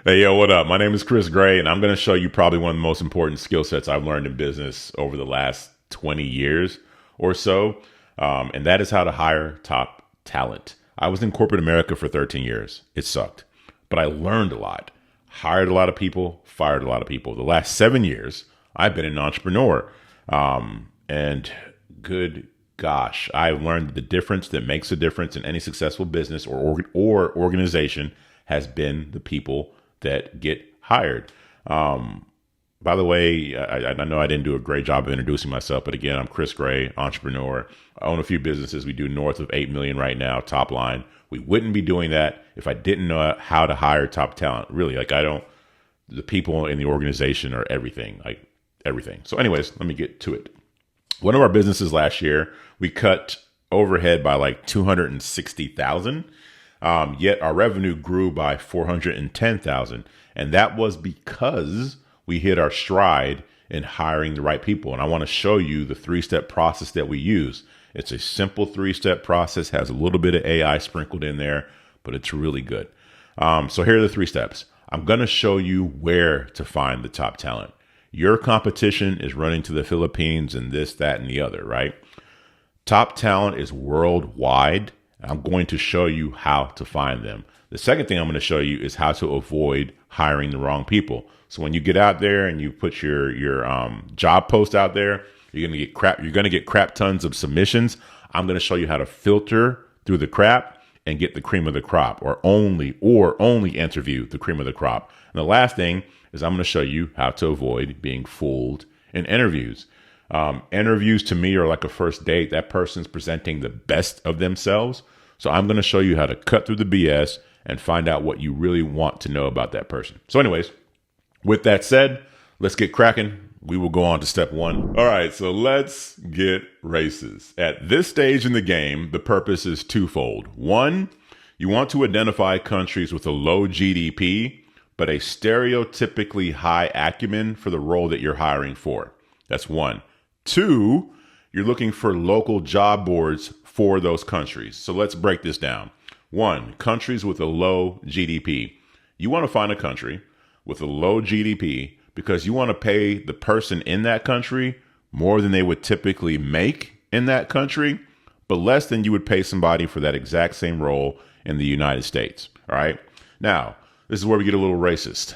Hey, yo, what up? My name is Chris Gray, and I'm going to show you probably one of the most important skill sets I've learned in business over the last 20 years or so. And that is how to hire top talent. I was in corporate America for 13 years. It sucked, but I learned a lot, hired a lot of people, fired a lot of people. The last 7 years, I've been an entrepreneur. And good gosh, I've learned the difference that makes a difference in any successful business or organization has been the people that get hired. By the way, I know I didn't do a great job of introducing myself, but again, I'm Chris Gray, entrepreneur. I own a few businesses. We do north of 8 million right now, top line. We wouldn't be doing that if I didn't know how to hire top talent. Really, the people in the organization are everything, like everything. So anyways, let me get to it. One of our businesses last year, we cut overhead by like 260,000. Yet our revenue grew by 410,000. And that was because we hit our stride in hiring the right people. And I want to show you the 3-step process that we use. It's a simple 3-step process, has a little bit of AI sprinkled in there, but it's really good. So here are the 3 steps. I'm going to show you where to find the top talent. Your competition is running to the Philippines and this, that, and the other, right? Top talent is worldwide. I'm going to show you how to find them. The second thing I'm going to show you is how to avoid hiring the wrong people. So when you get out there and you put your job post out there, you're going to get crap tons of submissions. I'm going to show you how to filter through the crap and get the cream of the crop, or only interview the cream of the crop. And the last thing is I'm going to show you how to avoid being fooled in interviews. Interviews to me are like a first date. That person's presenting the best of themselves. So I'm going to show you how to cut through the BS and find out what you really want to know about that person. So anyways, with that said, let's get cracking. We will go on to step 1. All right, so let's get races. At this stage in the game, the purpose is twofold. 1, you want to identify countries with a low GDP, but a stereotypically high acumen for the role that you're hiring for. That's 1. 2, you're looking for local job boards for those countries. So let's break this down. 1, countries with a low GDP. You want to find a country with a low GDP because you want to pay the person in that country more than they would typically make in that country, but less than you would pay somebody for that exact same role in the United States. All right. Now, this is where we get a little racist.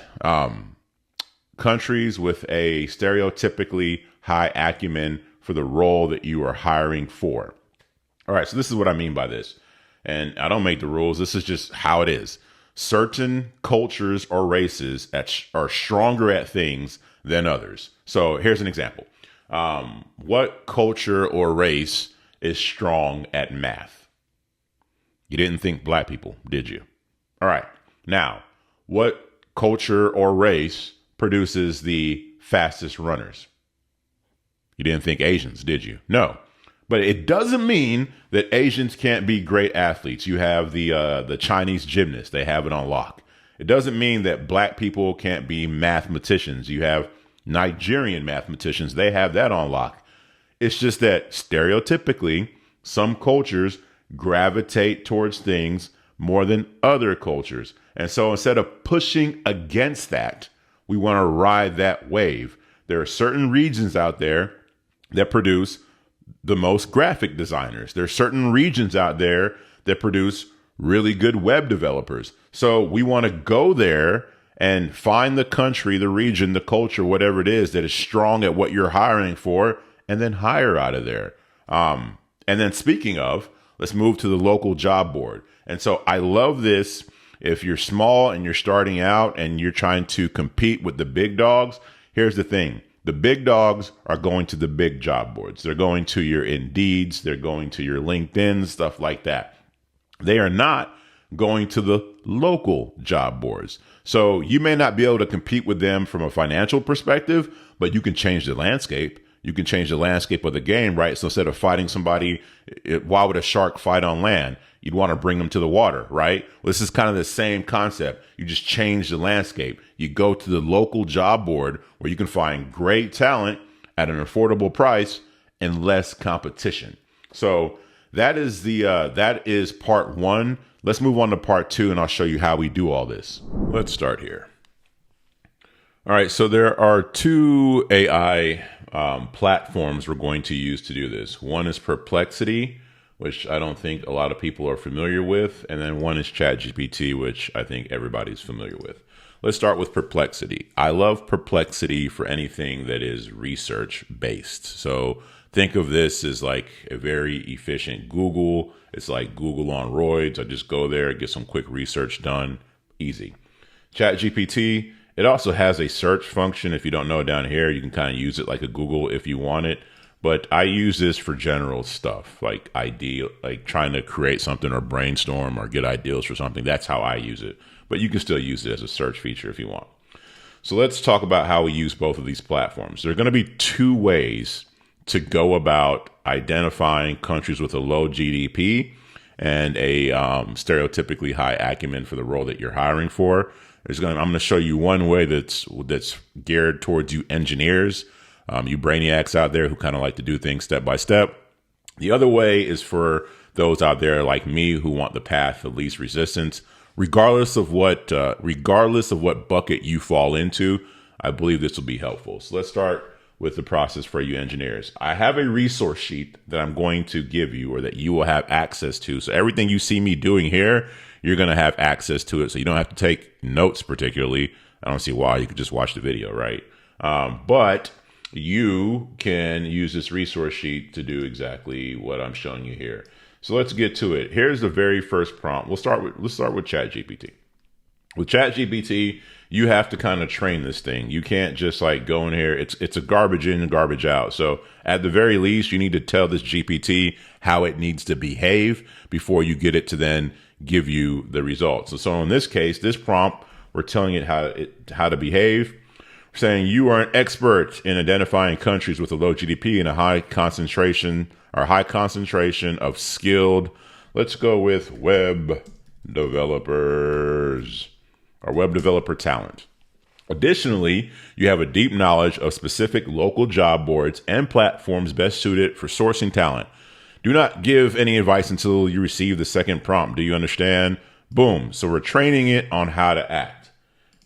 Countries with a stereotypically high acumen for the role that you are hiring for. All right, so this is what I mean by this. And I don't make the rules. This is just how it is. Certain cultures or races are stronger at things than others. So here's an example. What culture or race is strong at math? You didn't think black people, did you? All right. Now, what culture or race produces the fastest runners? You didn't think Asians, did you? No. But it doesn't mean that Asians can't be great athletes. You have the Chinese gymnasts. They have it on lock. It doesn't mean that black people can't be mathematicians. You have Nigerian mathematicians. They have that on lock. It's just that stereotypically, some cultures gravitate towards things more than other cultures. And so instead of pushing against that, we want to ride that wave. There are certain regions out there that produce the most graphic designers. There are certain regions out there that produce really good web developers. So we want to go there and find the country, the region, the culture, whatever it is that is strong at what you're hiring for, and then hire out of there. And then speaking of, let's move to the local job board. And so I love this. If you're small and you're starting out and you're trying to compete with the big dogs, here's the thing. The big dogs are going to the big job boards. They're going to your Indeeds. They're going to your LinkedIn, stuff like that. They are not going to the local job boards. So you may not be able to compete with them from a financial perspective, but you can change the landscape. You can change the landscape of the game, right? So instead of fighting somebody, why would a shark fight on land? You'd want to bring them to the water, right? Well, this is kind of the same concept. You just change the landscape. You go to the local job board where you can find great talent at an affordable price and less competition. So that is part 1. Let's move on to part 2, and I'll show you how we do all this. Let's start here. All right, so there are two AI platforms we're going to use to do this. One is Perplexity, which I don't think a lot of people are familiar with, and then one is ChatGPT, which I think everybody's familiar with. Let's start with Perplexity. I love Perplexity for anything that is research based. So think of this as like a very efficient Google. It's like Google on roids. I just go there, get some quick research done, easy. ChatGPT, it also has a search function. If you don't know, down here, you can kind of use it like a Google if you want it. But I use this for general stuff, like trying to create something or brainstorm or get ideas for something. That's how I use it. But you can still use it as a search feature if you want. So let's talk about how we use both of these platforms. There are going to be two ways to go about identifying countries with a low GDP and a stereotypically high acumen for the role that you're hiring for. I'm going to show you one way that's geared towards you engineers, you brainiacs out there who kind of like to do things step by step. The other way is for those out there like me who want the path of least resistance. Regardless of what bucket you fall into, I believe this will be helpful. So let's start with the process for you engineers. I have a resource sheet that I'm going to give you, or that you will have access to. So everything you see me doing here, you're going to have access to it. So you don't have to take notes particularly. I don't see why. You could just watch the video, right? But you can use this resource sheet to do exactly what I'm showing you here. So let's get to it. Here's the very first prompt. Let's start with ChatGPT. With ChatGPT, you have to kind of train this thing. You can't just like go in here. It's a garbage in and garbage out. So at the very least, you need to tell this GPT how it needs to behave before you get it to then give you the results. So in this case, this prompt, we're telling it how to behave. We're saying you are an expert in identifying countries with a low GDP and a high concentration of skilled, let's go with web developers or web developer talent. Additionally, you have a deep knowledge of specific local job boards and platforms best suited for sourcing talent. Do not give any advice until you receive the second prompt. Do you understand? Boom. So we're training it on how to act.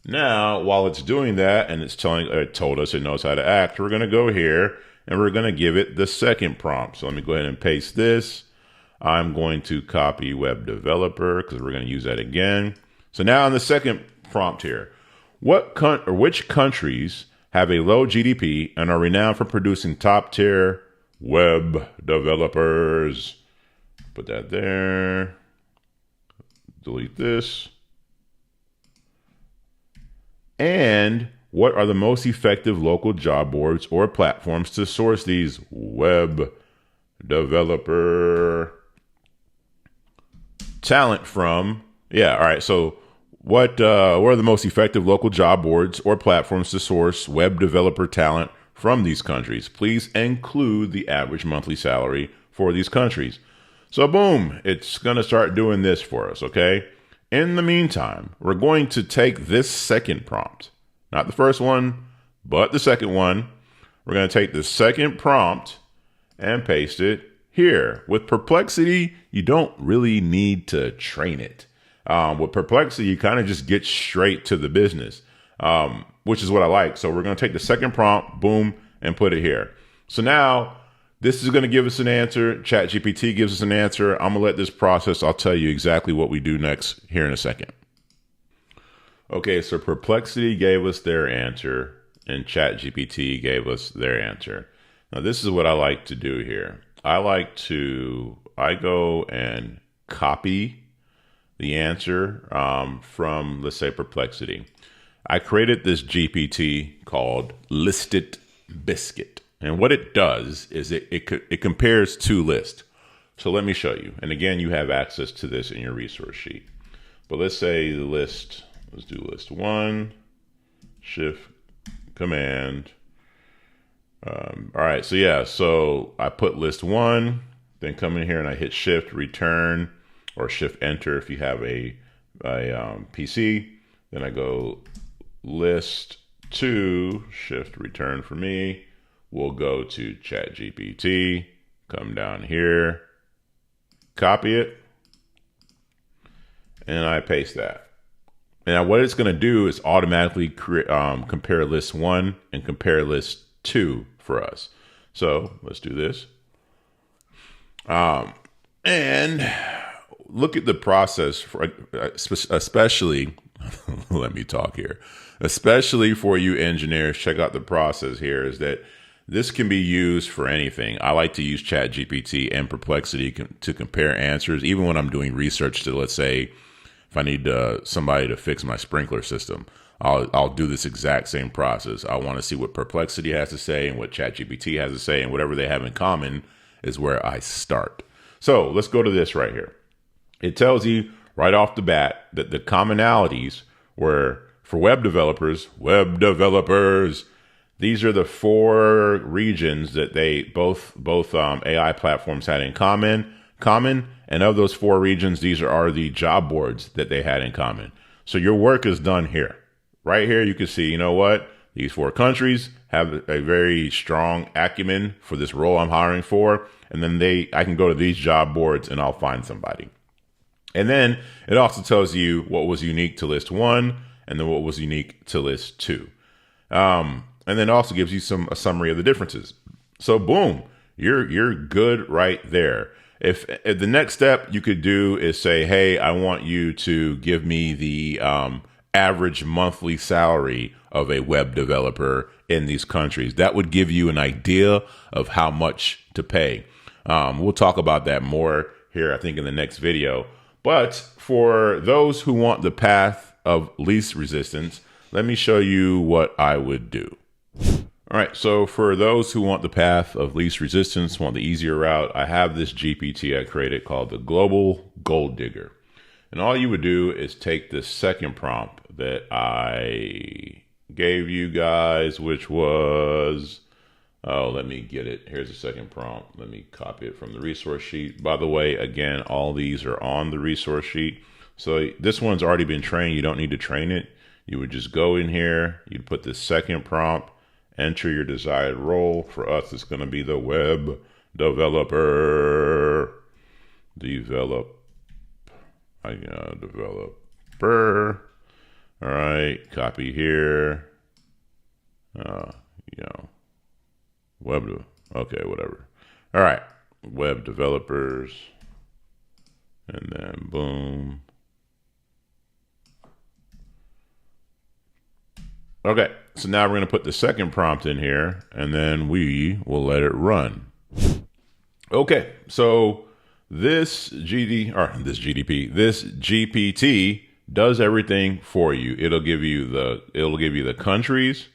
Now, while it's doing that and it told us it knows how to act, we're going to go here and we're going to give it the second prompt. So let me go ahead and paste this. I'm going to copy web developer because we're going to use that again. So now in the second prompt here, which countries have a low GDP and are renowned for producing top tier web developers? Put that there. Delete this. And what are the most effective local job boards or platforms to source these web developer talent from? Yeah, all right. So what are the most effective local job boards or platforms to source web developer talent from these countries? Please include the average monthly salary for these countries. So boom, it's going to start doing this for us, okay? In the meantime, we're going to take this second prompt, not the first one, but the second one. We're going to take the second prompt and paste it here. With Perplexity, you don't really need to train it. With Perplexity, you kind of just get straight to the business, which is what I like. So we're going to take the second prompt, boom, and put it here. So now this is going to give us an answer. ChatGPT gives us an answer. I'm going to let this process. I'll tell you exactly what we do next here in a second. Okay, so Perplexity gave us their answer and ChatGPT gave us their answer. Now, this is what I like to do here. I go and copy the answer from, let's say, Perplexity. I created this GPT called Listed Biscuit. And what it does is it compares two lists. So let me show you. And again, you have access to this in your resource sheet. But let's say the list, let's do list 1, shift, command. All right, so yeah, so I put list 1, then come in here and I hit shift, return, or shift enter if you have a PC. Then I go list 2, shift, return for me. We'll go to ChatGPT, come down here, copy it, and I paste that. And what it's going to do is automatically compare list 1 and compare list 2 for us. So let's do this. And look at the process for, especially, let me talk here, especially for you engineers, check out the process here is that this can be used for anything. I like to use ChatGPT and Perplexity to compare answers, even when I'm doing research to, let's say, if I need somebody to fix my sprinkler system, I'll do this exact same process. I want to see what Perplexity has to say and what ChatGPT has to say, and whatever they have in common is where I start. So let's go to this right here. It tells you right off the bat that the commonalities were for web developers, these are the 4 regions that they both AI platforms had in common. And of those 4 regions, these are the job boards that they had in common. So your work is done here. Right here, you can see, you know what? These 4 countries have a very strong acumen for this role I'm hiring for. And then I can go to these job boards and I'll find somebody. And then it also tells you what was unique to list 1 and then what was unique to list 2. And then it also gives you a summary of the differences. So boom, you're good right there. If the next step you could do is say, hey, I want you to give me the average monthly salary of a web developer in these countries. That would give you an idea of how much to pay. We'll talk about that more here, I think, in the next video. But for those who want the path of least resistance, let me show you what I would do. All right, so for those who want the path of least resistance, want the easier route, I have this GPT I created called the Global Gold Digger. And all you would do is take this second prompt that I gave you guys, which was, let me get it. Here's the second prompt. Let me copy it from the resource sheet. By the way, again, all these are on the resource sheet. So this one's already been trained. You don't need to train it. You would just go in here, you'd put the second prompt, enter your desired role. For us, it's going to be the web developer. Developer. All right, copy here. Okay, whatever. All right, web developers, and then boom. Okay, so now we're going to put the second prompt in here, and then we will let it run. Okay, so this GPT does everything for you. It'll give you the countries,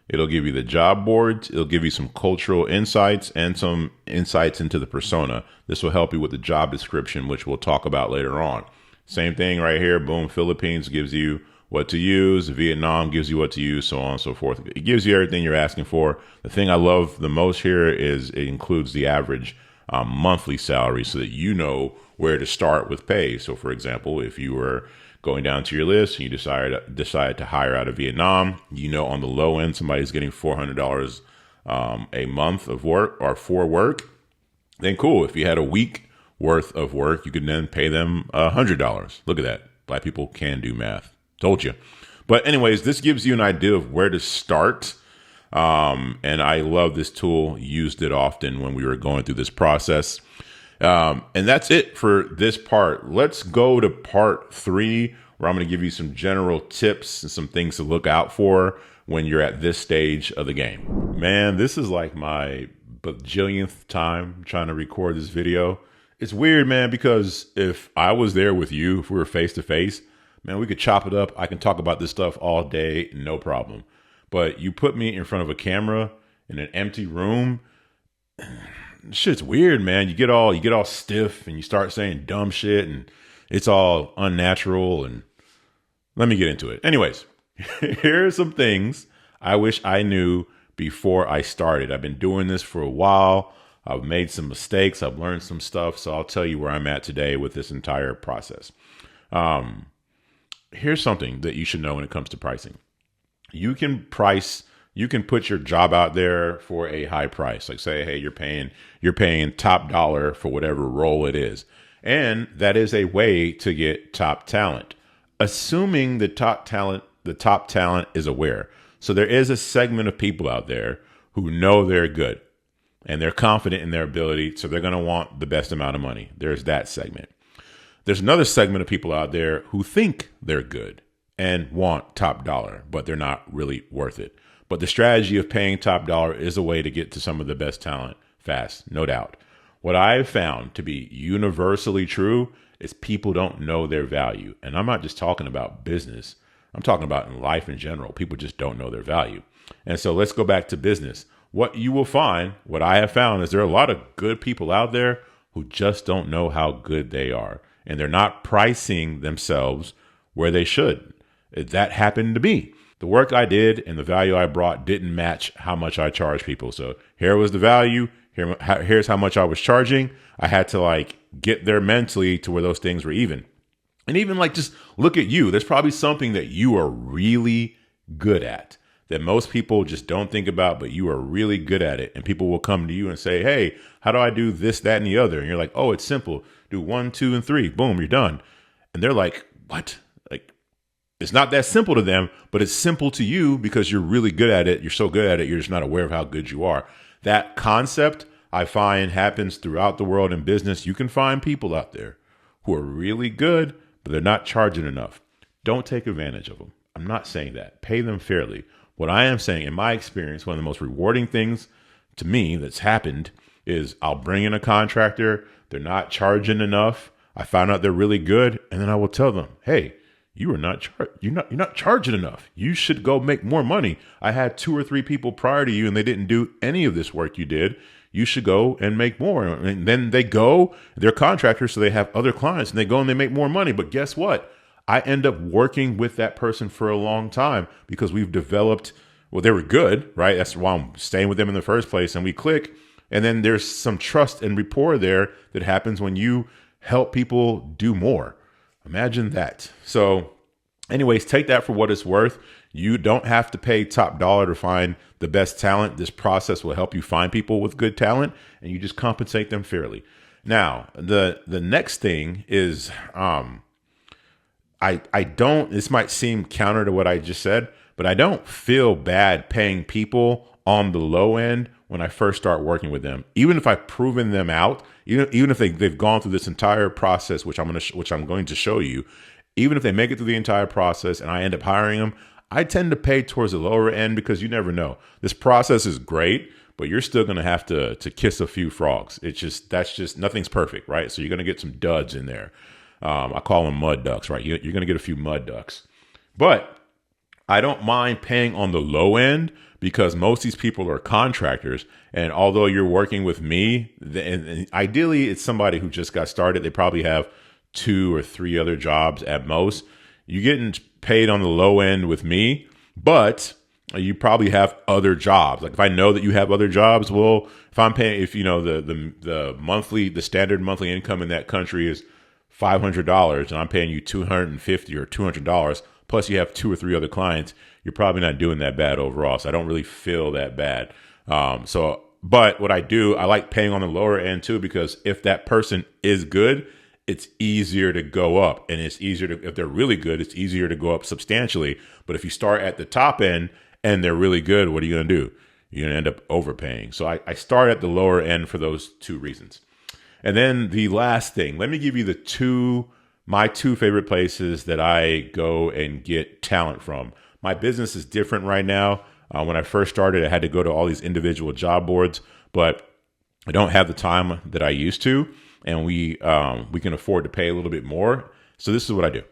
it'll give you the job boards, it'll give you some cultural insights and some insights into the persona. This will help you with the job description, which we'll talk about later on. Same thing right here. Boom, Philippines gives you what to use. Vietnam gives you what to use, so on and so forth. It gives you everything you're asking for. The thing I love the most here is it includes the average monthly salary so that you know where to start with pay. So for example, if you were going down to your list and you decide to hire out of Vietnam, you know on the low end somebody's getting $400 a month of work or for work, then cool. If you had a week worth of work, you could then pay them $100. Look at that. Black people can do math. Told you. But anyways, this gives you an idea of where to start. And I love this tool, used it often when we were going through this process. And that's it for this part. Let's go to part 3, where I'm going to give you some general tips and some things to look out for when you're at this stage of the game. Man, this is like my bajillionth time trying to record this video. It's weird, man, because if I was there with you, if we were face to face, man, we could chop it up. I can talk about this stuff all day, no problem. But you put me in front of a camera in an empty room, shit's weird, man. You get all stiff and you start saying dumb shit and it's all unnatural. And let me get into it. Anyways, here are some things I wish I knew before I started. I've been doing this for a while. I've made some mistakes. I've learned some stuff. So I'll tell you where I'm at today with this entire process. Here's something that you should know when it comes to pricing. You can put your job out there for a high price. Like say, hey, you're paying top dollar for whatever role it is. And that is a way to get top talent. assuming the top talent is aware. So there is a segment of people out there who know they're good and they're confident in their ability. So they're going to want the best amount of money. There's that segment. There's another segment of people out there who think they're good and want top dollar, but they're not really worth it. But the strategy of paying top dollar is a way to get to some of the best talent fast, no doubt. What I have found to be universally true is people don't know their value. And I'm not just talking about business. I'm talking about in life in general. People just don't know their value. And so let's go back to business. What you will find, what I have found, is there are a lot of good people out there who just don't know how good they are. And they're not pricing themselves where they should. That happened to me. The work I did and the value I brought didn't match how much I charged people. So here was the value. Here's how much I was charging. I had to get there mentally to where those things were even. And even just look at you. There's probably something that you are really good at that most people just don't think about, but you are really good at it. And people will come to you and say, hey, how do I do this, that, and the other? And you're like, oh, it's simple. Do 1, 2, and 3. Boom, you're done. And they're like, what? It's not that simple to them, but it's simple to you because you're really good at it. You're so good at it, you're just not aware of how good you are. That concept, I find, happens throughout the world in business. You can find people out there who are really good, but they're not charging enough. Don't take advantage of them. I'm not saying that. Pay them fairly. What I am saying, in my experience, one of the most rewarding things to me that's happened is I'll bring in a contractor. They're not charging enough. I found out they're really good, and then I will tell them, hey, you're not charging enough. You should go make more money. I had 2 or 3 people prior to you and they didn't do any of this work you did. You should go and make more. And then they go, they're contractors, so they have other clients and they go and they make more money. But guess what? I end up working with that person for a long time because we've developed, well, they were good, right? That's why I'm staying with them in the first place. And we click. And then there's some trust and rapport there that happens when you help people do more. Imagine that. So anyways, take that for what it's worth. You don't have to pay top dollar to find the best talent. This process will help you find people with good talent and you just compensate them fairly. Now, the next thing is, this might seem counter to what I just said, but I don't feel bad paying people on the low end when I first start working with them. Even if I've proven them out, even if they've gone through this entire process, which I'm going to show you, even if they make it through the entire process and I end up hiring them, I tend to pay towards the lower end because you never know. This process is great, but you're still going to have to kiss a few frogs. That's just nothing's perfect, right? So you're going to get some duds in there. I call them mud ducks, right? You're going to get a few mud ducks, but I don't mind paying on the low end because most of these people are contractors. And although you're working with me, and ideally it's somebody who just got started, they probably have 2 or 3 other jobs at most. You're getting paid on the low end with me, but you probably have other jobs. Like if I know that you have other jobs, well, if I'm paying, if the standard monthly income in that country is $500 and I'm paying you $250 or $200, plus you have 2 or 3 other clients, you're probably not doing that bad overall. So I don't really feel that bad. But what I do, I like paying on the lower end too, because if that person is good, it's easier to go up, and it's easier to, if they're really good, it's easier to go up substantially. But if you start at the top end and they're really good, what are you going to do? You're going to end up overpaying. So I start at the lower end for those 2 reasons. And then the last thing, let me give you my 2 favorite places that I go and get talent from. My business is different right now. When I first started, I had to go to all these individual job boards, but I don't have the time that I used to, and we can afford to pay a little bit more. So this is what I do.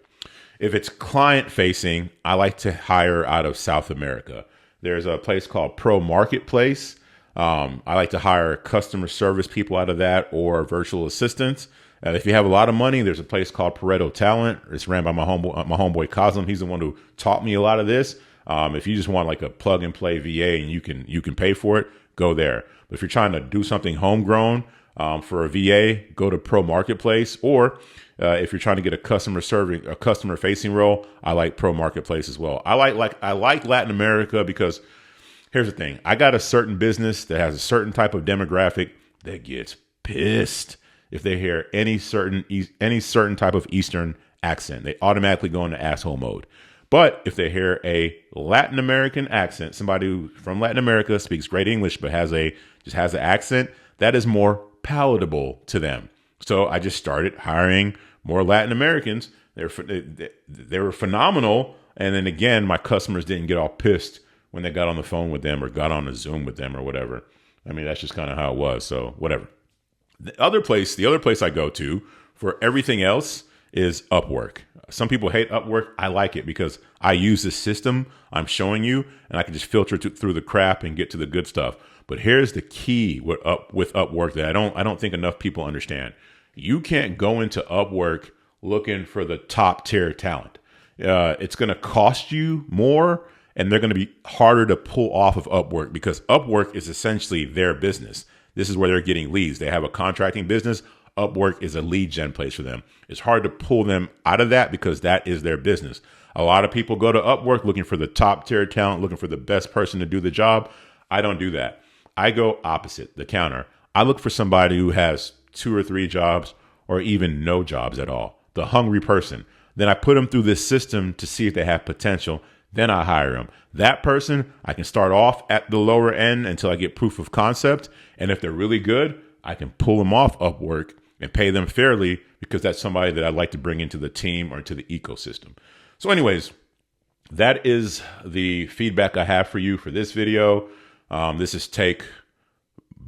If it's client facing, I like to hire out of South America. There's a place called Pro Marketplace. I like to hire customer service people out of that or virtual assistants. If you have a lot of money, there's a place called Pareto Talent. It's ran by my homeboy Cosm. He's the one who taught me a lot of this. If you just want like a plug and play VA and you can pay for it, go there. But if you're trying to do something homegrown for a VA, go to Pro Marketplace. Or if you're trying to get a customer facing role, I like Pro Marketplace as well. I like Latin America because here's the thing. I got a certain business that has a certain type of demographic that gets pissed if they hear any certain type of Eastern accent. They automatically go into asshole mode. But if they hear a Latin American accent, somebody who from Latin America speaks great English but has an accent, that is more palatable to them. So I just started hiring more Latin Americans. They were phenomenal. And then again, my customers didn't get all pissed when they got on the phone with them or got on a Zoom with them or whatever. I mean, that's just kind of how it was. So whatever. The other place I go to for everything else is Upwork. Some people hate Upwork. I like it because I use the system I'm showing you and I can just filter through the crap and get to the good stuff. But here's the key with Upwork that I don't think enough people understand. You can't go into Upwork looking for the top tier talent. It's going to cost you more and they're going to be harder to pull off of Upwork because Upwork is essentially their business. This is where they're getting leads. They have a contracting business. Upwork is a lead gen place for them. It's hard to pull them out of that because that is their business. A lot of people go to Upwork looking for the top tier talent, looking for the best person to do the job. I don't do that. I go opposite, the counter. I look for somebody who has 2 or 3 jobs or even no jobs at all. The hungry person. Then I put them through this system to see if they have potential. Then I hire them. That person, I can start off at the lower end until I get proof of concept. And if they're really good, I can pull them off Upwork and pay them fairly because that's somebody that I'd like to bring into the team or into the ecosystem. So anyways, that is the feedback I have for you for this video. This is take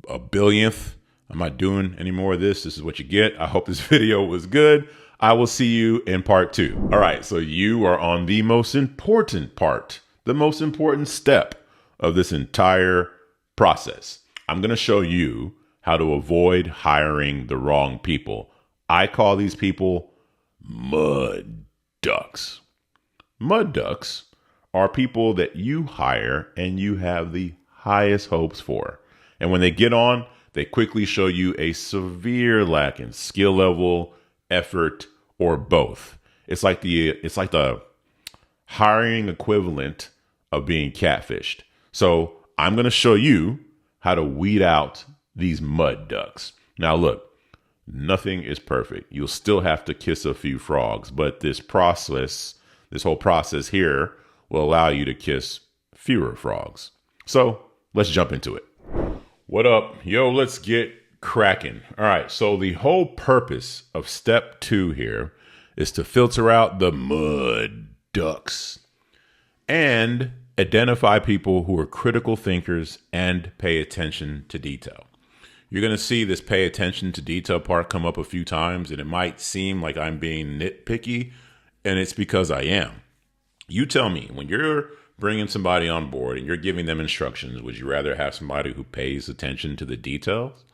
a billionth. I'm not doing any more of this. This is what you get. I hope this video was good. I will see you in part 2. All right. So you are on the most important part, the most important step of this entire process. I'm going to show you how to avoid hiring the wrong people. I call these people mud ducks. Mud ducks are people that you hire and you have the highest hopes for. And when they get on, they quickly show you a severe lack in skill level, effort, or both. It's like the hiring equivalent of being catfished. So I'm going to show you how to weed out these mud ducks. Now look, nothing is perfect. You'll still have to kiss a few frogs, but this whole process here will allow you to kiss fewer frogs. So let's jump into it. What up? Yo, let's get cracking. All right. So the whole purpose of step 2 here is to filter out the mud ducks and identify people who are critical thinkers and pay attention to detail. You're going to see this pay attention to detail part come up a few times, and it might seem like I'm being nitpicky, and it's because I am. You tell me, when you're bringing somebody on board and you're giving them instructions, would you rather have somebody who pays attention to the details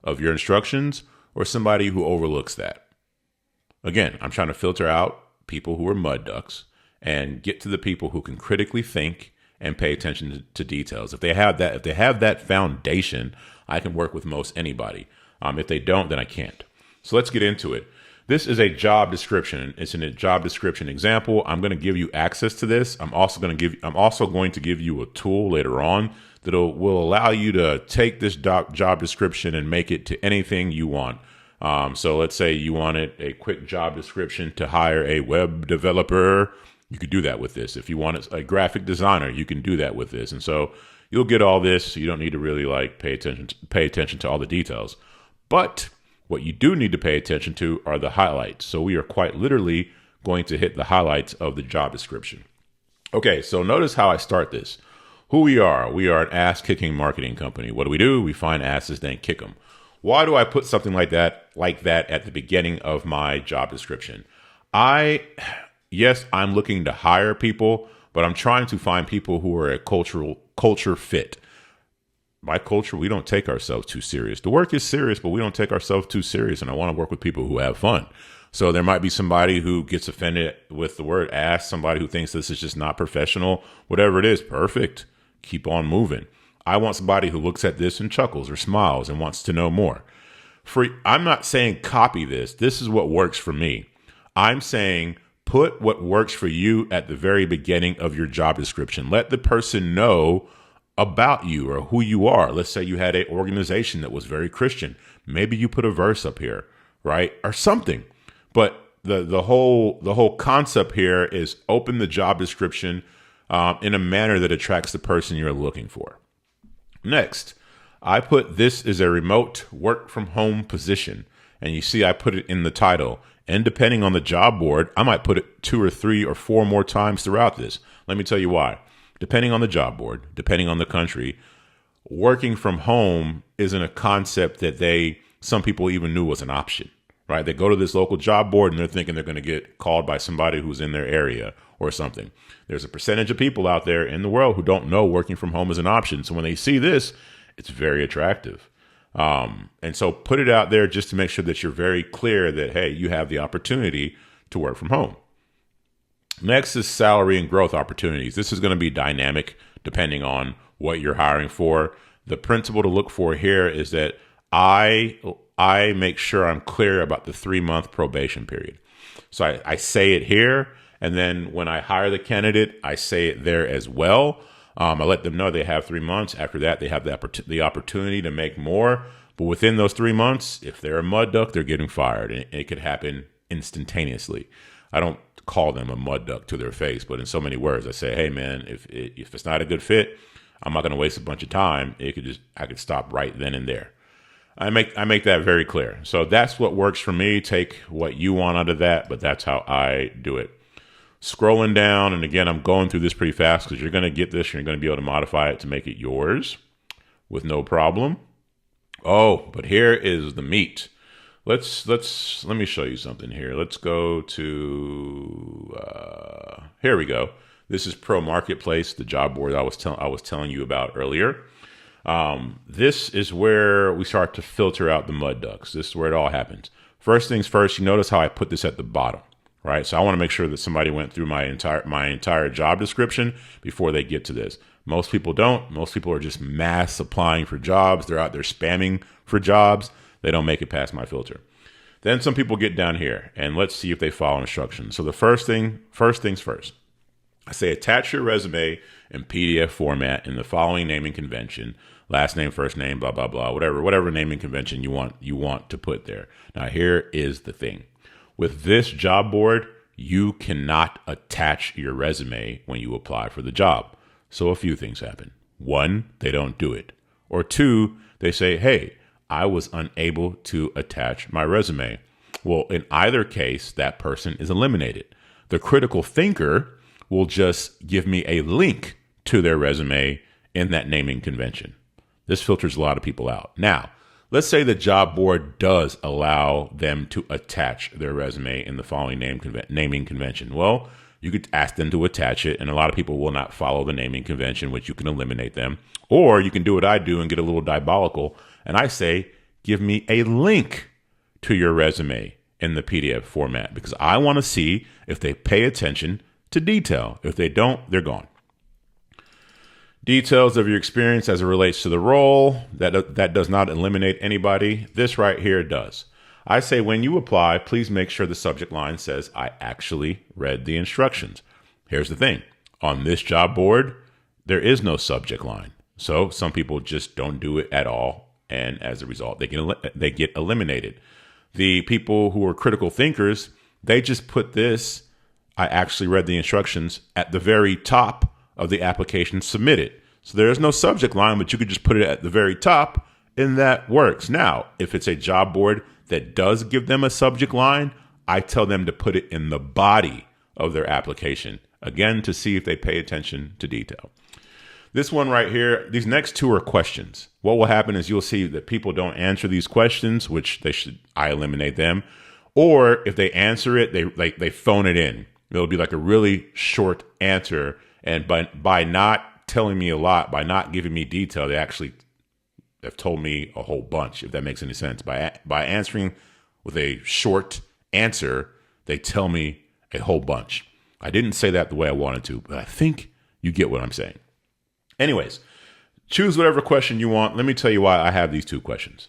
of your instructions or somebody who overlooks that? Again, I'm trying to filter out people who are mud ducks and get to the people who can critically think and pay attention to details. If they have that foundation, I can work with most anybody. If they don't, then I can't. So let's get into it. This is a job description. It's in a job description example. I'm going to give you access to this. I'm also going to give you a tool later on that will allow you to take this job description and make it to anything you want. So let's say you wanted a quick job description to hire a web developer. You could do that with this. If you want a graphic designer, you can do that with this. And so you'll get all this. You don't need to really pay attention to all the details. But what you do need to pay attention to are the highlights. So we are quite literally going to hit the highlights of the job description. Okay, so notice how I start this. Who we are an ass-kicking marketing company. What do? We find asses, then kick them. Why do I put something like that at the beginning of my job description? Yes, I'm looking to hire people, but I'm trying to find people who are a culture fit. My culture, we don't take ourselves too serious. The work is serious, but we don't take ourselves too serious. And I want to work with people who have fun. So there might be somebody who gets offended with the word ass, somebody who thinks this is just not professional, whatever it is, perfect. Keep on moving. I want somebody who looks at this and chuckles or smiles and wants to know more. I'm not saying copy this. This is what works for me. I'm saying put what works for you at the very beginning of your job description. Let the person know about you or who you are. Let's say you had an organization that was very Christian. Maybe you put a verse up here, right? Or something. But the whole concept here is open the job description in a manner that attracts the person you're looking for. Next, I put this is a remote work from home position. And you see I put it in the title. And depending on the job board, I might put it 2 or 3 or 4 more times throughout this. Let me tell you why. Depending on the job board, depending on the country, working from home isn't a concept that some people even knew was an option, right? They go to this local job board and they're thinking they're going to get called by somebody who's in their area or something. There's a percentage of people out there in the world who don't know working from home is an option. So when they see this, it's very attractive. And so put it out there just to make sure that you're very clear that, hey, you have the opportunity to work from home. Next is salary and growth opportunities. This is going to be dynamic depending on what you're hiring for. The principle to look for here is that I make sure I'm clear about the 3-month probation period. So I say it here, and then when I hire the candidate, I say it there as well. I let them know they have 3 months. After that, they have the opportunity to make more. But within those 3 months, if they're a mud duck, they're getting fired. And it could happen instantaneously. I don't call them a mud duck to their face, but in so many words, I say, hey, man, if it's not a good fit, I'm not going to waste a bunch of time. I could stop right then and there. I make that very clear. So that's what works for me. Take what you want out of that, but that's how I do it. Scrolling down, and again, I'm going through this pretty fast because you're going to get this and you're going to be able to modify it to make it yours with no problem. Oh, but here is the meat. Let me show you something here. Let's go to here we go. This is Pro Marketplace, the job board I was telling you about earlier. This is where we start to filter out the mud ducks. This is where it all happens. First things first, you notice how I put this at the bottom, right? So I want to make sure that somebody went through my entire job description before they get to this. Most people don't. Most people are just mass applying for jobs. They're out there spamming for jobs. They don't make it past my filter. Then some people get down here, and let's see if they follow instructions. So the first things first. I say attach your resume in PDF format in the following naming convention: last name, first name, blah blah blah, whatever naming convention you want to put there. Now here is the thing. With this job board, you cannot attach your resume when you apply for the job. So a few things happen. 1, they don't do it. Or 2, they say, hey, I was unable to attach my resume. Well, in either case, that person is eliminated. The critical thinker will just give me a link to their resume in that naming convention. This filters a lot of people out. Now, let's say the job board does allow them to attach their resume in the following naming convention. Well, you could ask them to attach it, and a lot of people will not follow the naming convention, which you can eliminate them. Or you can do what I do and get a little diabolical, and I say, give me a link to your resume in the PDF format, because I want to see if they pay attention to detail. If they don't, they're gone. Details of your experience as it relates to the role. That does not eliminate anybody. This right here does. I say when you apply, please make sure the subject line says, I actually read the instructions. Here's the thing. On this job board, there is no subject line. So some people just don't do it at all. And as a result, they get eliminated. The people who are critical thinkers, they just put this, I actually read the instructions, at the very top of the application submitted. So there is no subject line, but you could just put it at the very top, and that works. Now, if it's a job board that does give them a subject line, I tell them to put it in the body of their application, again, to see if they pay attention to detail. This one right here, these next 2 are questions. What will happen is you'll see that people don't answer these questions, which I eliminate them. Or if they answer it, they phone it in. It'll be like a really short answer. And by not telling me a lot, by not giving me detail, they actually have told me a whole bunch, if that makes any sense. By answering with a short answer, they tell me a whole bunch. I didn't say that the way I wanted to, but I think you get what I'm saying. Anyways, choose whatever question you want. Let me tell you why I have these 2 questions.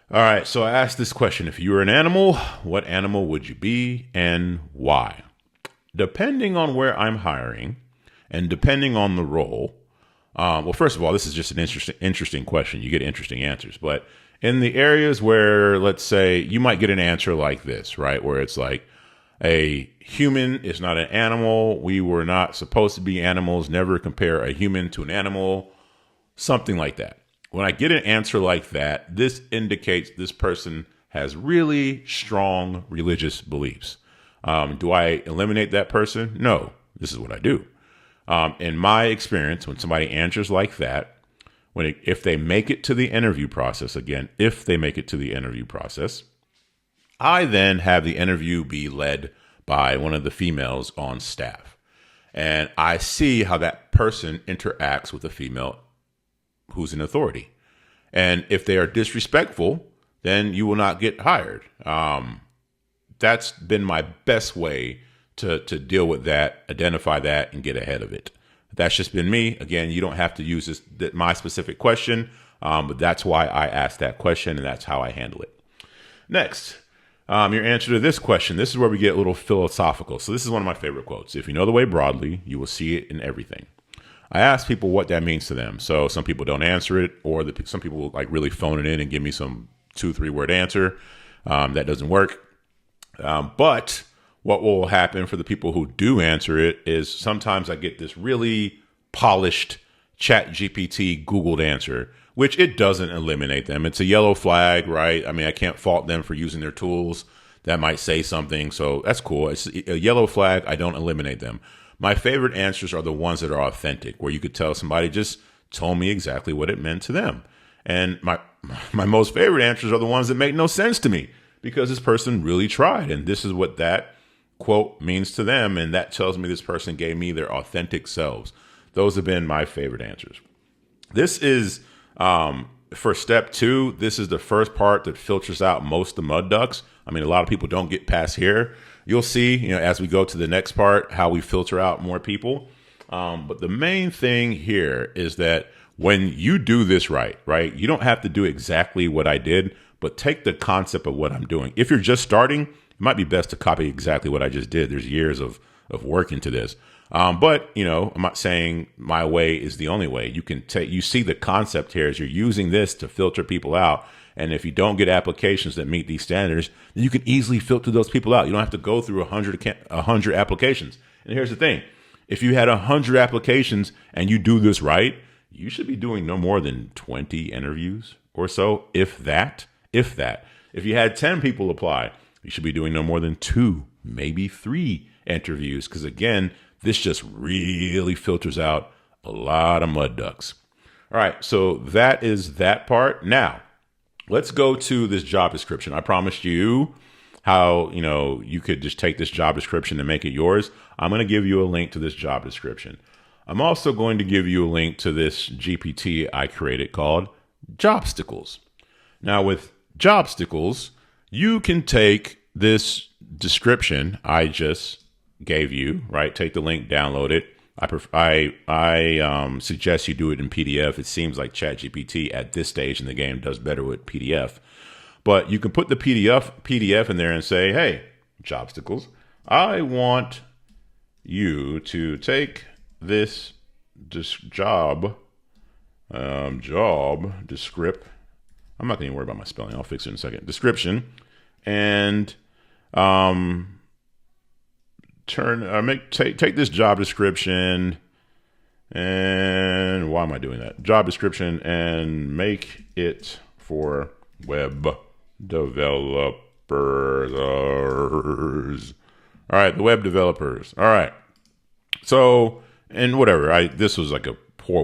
All right, so I asked this question. If you were an animal, what animal would you be and why? Depending on where I'm hiring and depending on the role, well, first of all, this is just an interesting question. You get interesting answers. But in the areas where, let's say, you might get an answer like this, right? Where it's like, A human is not an animal. We were not supposed to be animals. Never compare a human to an animal. Something like that. When I get an answer like that, this indicates this person has really strong religious beliefs. Do I eliminate that person? No. This is what I do. In my experience, when somebody answers like that, if they make it to the interview process, again, if they make it to the interview process, I then have the interview be led by one of the females on staff. And I see how that person interacts with a female who's in authority. And if they are disrespectful, then you will not get hired. That's been my best way to deal with that, identify that, and get ahead of it. That's just been me. Again, you don't have to use my specific question, but that's why I asked that question, and that's how I handle it. Next. Your answer to this question. This is where we get a little philosophical. So this is one of my favorite quotes. If you know the way broadly, you will see it in everything. I ask people what that means to them. So some people don't answer it, or some people will like really phone it in and give me some 2-3 word answer. That doesn't work. But what will happen for the people who do answer it is sometimes I get this really polished ChatGPT Googled answer, which it doesn't eliminate them. It's a yellow flag, right? I mean, I can't fault them for using their tools. That might say something. So that's cool. It's a yellow flag. I don't eliminate them. My favorite answers are the ones that are authentic, where you could tell somebody just told me exactly what it meant to them. And my most favorite answers are the ones that make no sense to me because this person really tried. And this is what that quote means to them. And that tells me this person gave me their authentic selves. Those have been my favorite answers. This is... for step 2, this is the first part that filters out most of the mud ducks. I mean, a lot of people don't get past here. You'll see, as we go to the next part, how we filter out more people. But the main thing here is that when you do this right, you don't have to do exactly what I did, but take the concept of what I'm doing. If you're just starting, it might be best to copy exactly what I just did. There's years of work into this. But, I'm not saying my way is the only way. You see the concept here is you're using this to filter people out. And if you don't get applications that meet these standards, then you can easily filter those people out. You don't have to go through 100 applications. And here's the thing. If you had 100 applications and you do this right, you should be doing no more than 20 interviews or so, if that. If you had 10 people apply, you should be doing no more than 2, maybe 3 interviews. Because again, this just really filters out a lot of mud ducks. All right, so that is that part. Now, let's go to this job description. I promised you how, you could just take this job description and make it yours. I'm going to give you a link to this job description. I'm also going to give you a link to this GPT I created called Jobsticles. Now, with Jobsticles, you can take this description I just gave you, take the link, download it. I suggest you do it in PDF. It seems like ChatGPT at this stage in the game does better with PDF. But you can put the PDF in there and say, hey, Jobsticles, I want you to take this job descript. I'm not going to worry about my spelling. I'll fix it in a second. Description and take this job description and why am I doing that? Job description and make it for web developers. All right, the web developers. All right. So, and whatever. This was like a poor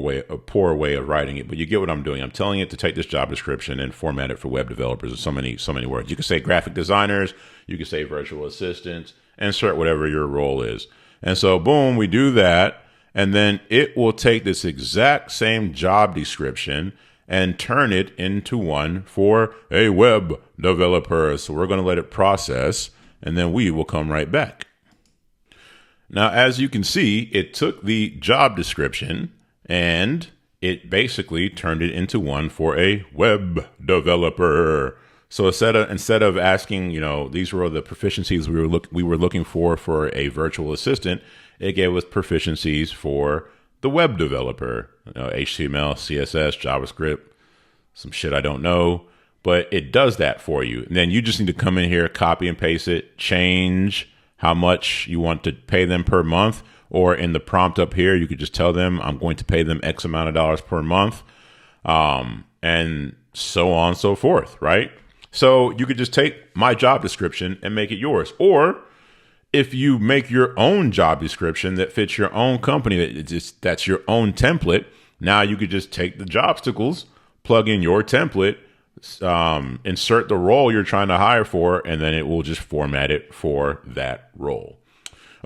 way of writing it, but you get what I'm doing. I'm telling it to take this job description and format it for web developers. There's so many words. You can say graphic designers, you can say virtual assistants, insert whatever your role is. And so boom, we do that, and then it will take this exact same job description and turn it into one for a web developer. So we're going to let it process, and then we will come right back. Now, as you can see, it took the job description and it basically turned it into one for a web developer. So instead of asking, these were the proficiencies we were looking for a virtual assistant, it gave us proficiencies for the web developer, HTML, CSS, JavaScript, some shit I don't know, but it does that for you. And then you just need to come in here, copy and paste it, change how much you want to pay them per month. Or in the prompt up here, you could just tell them I'm going to pay them X amount of dollars per month, and so on and so forth, right? So you could just take my job description and make it yours. Or if you make your own job description that fits your own company, that's your own template. Now you could just take the jobsticles, plug in your template, insert the role you're trying to hire for, and then it will just format it for that role.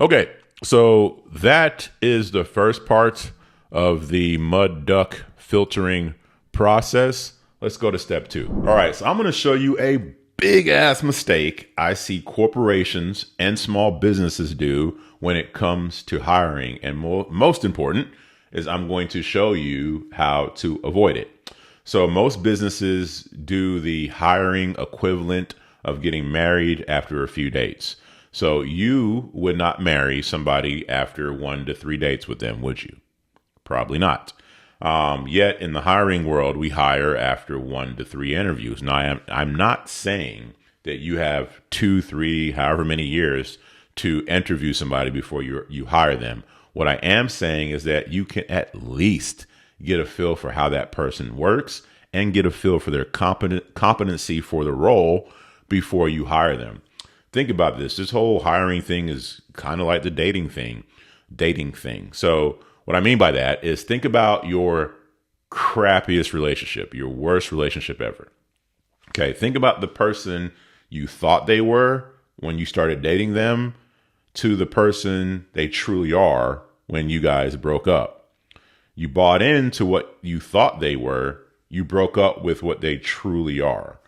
Okay, so that is the first part of the mud duck filtering process. Let's go to step 2. All right, so I'm going to show you a big ass mistake I see corporations and small businesses do when it comes to hiring. And most important is I'm going to show you how to avoid it. So most businesses do the hiring equivalent of getting married after a few dates. So you would not marry somebody after 1 to 3 dates with them, would you? Probably not. Yet in the hiring world, we hire after 1 to 3 interviews. Now, I'm not saying that you have 2, 3, however many years to interview somebody before you hire them. What I am saying is that you can at least get a feel for how that person works and get a feel for their competency for the role before you hire them. Think about this. This whole hiring thing is kind of like the dating thing. So what I mean by that is think about your crappiest relationship, your worst relationship ever. Okay, think about the person you thought they were when you started dating them to the person they truly are when you guys broke up. You bought into what you thought they were. You broke up with what they truly are.